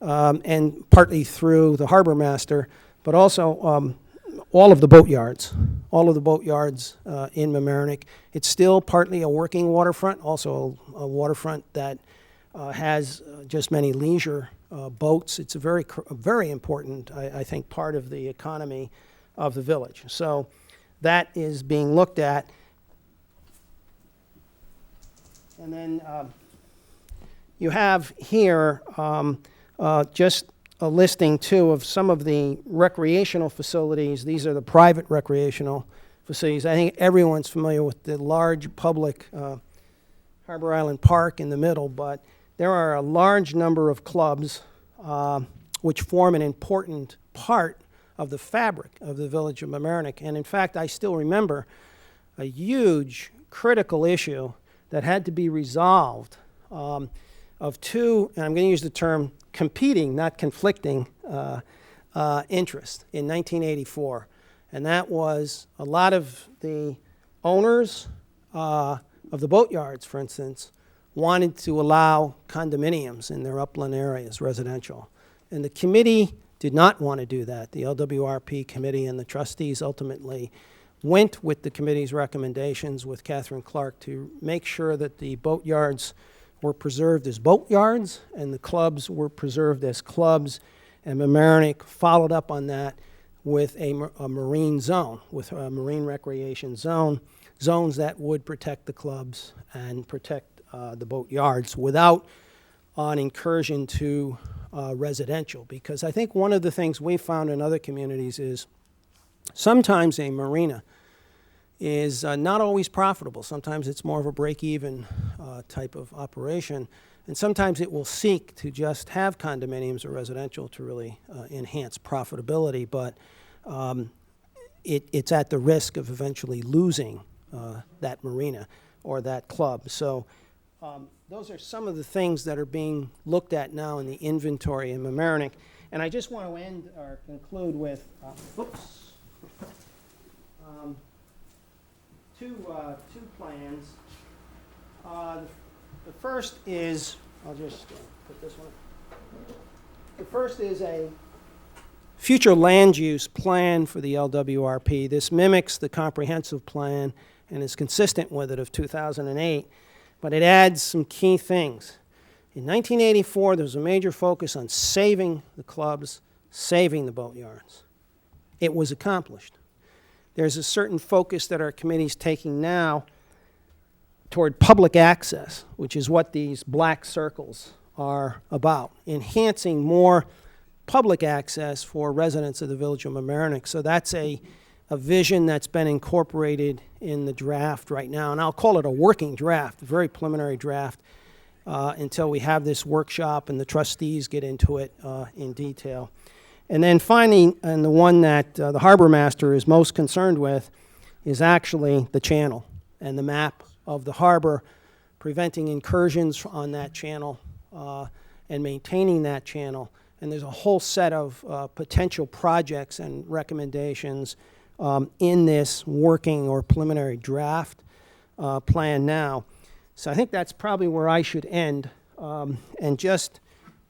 and partly through the harbor master, but also all of the boatyards in Mamaroneck. It's still partly a working waterfront, also a waterfront that has just many leisure boats. It's a very important, I think, part of the economy of the village. So that is being looked at. And then you have here just a listing, too, of some of the recreational facilities. These are the private recreational facilities. I think everyone's familiar with the large public Harbor Island Park in the middle, but there are a large number of clubs which form an important part of the fabric of the village of Mamaroneck. And in fact, I still remember a huge critical issue that had to be resolved of two, and I'm going to use the term competing, not conflicting, interests in 1984. And that was a lot of the owners of the boatyards, for instance, wanted to allow condominiums in their upland areas, residential. And the committee did not want to do that. The LWRP committee and the trustees ultimately went with the committee's recommendations with Catherine Clark to make sure that the boatyards were preserved as boatyards and the clubs were preserved as clubs. And Mamaroneck followed up on that with a marine zone, with a marine recreation zone, zones that would protect the clubs and protect the boatyards without an incursion to residential. Because I think one of the things we found in other communities is Sometimes a marina is not always profitable. Sometimes it's more of a break-even type of operation. And sometimes it will seek to just have condominiums or residential to really enhance profitability, but it's at the risk of eventually losing that marina or that club. So those are some of the things that are being looked at now in the inventory in Mamaroneck. And I just want to end or conclude with, two plans. The first is, I'll just put this one up. The first is a future land use plan for the LWRP. This mimics the comprehensive plan and is consistent with it of 2008, but it adds some key things. In 1984, there was a major focus on saving the clubs, saving the boatyards. It was accomplished. There's a certain focus that our committee's taking now toward public access, which is what these black circles are about, enhancing more public access for residents of the village of Mamaroneck. So that's a vision that's been incorporated in the draft right now, and I'll call it a working draft, a very preliminary draft, until we have this workshop and the trustees get into it in detail. And then finally, and the one that the harbor master is most concerned with, is actually the channel and the map of the harbor, preventing incursions on that channel and maintaining that channel. And there's a whole set of potential projects and recommendations in this working or preliminary draft plan now. So I think that's probably where I should end, and just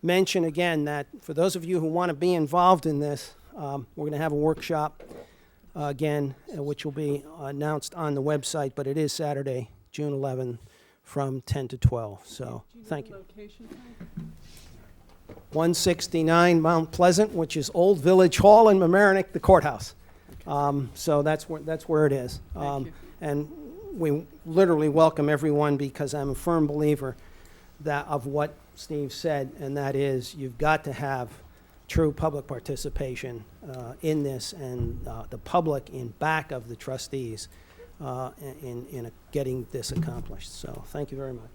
mention again that for those of you who want to be involved in this, we're going to have a workshop again, which will be announced on the website, but it is Saturday, June 11th from 10 to 12. So thank you. 169 Mount Pleasant, which is Old Village Hall in Mamaroneck, the courthouse. So that's where it is. And we literally welcome everyone, because I'm a firm believer that of what Steve said, and that is you've got to have true public participation in this, and the public in back of the trustees in getting this accomplished. So thank you very much.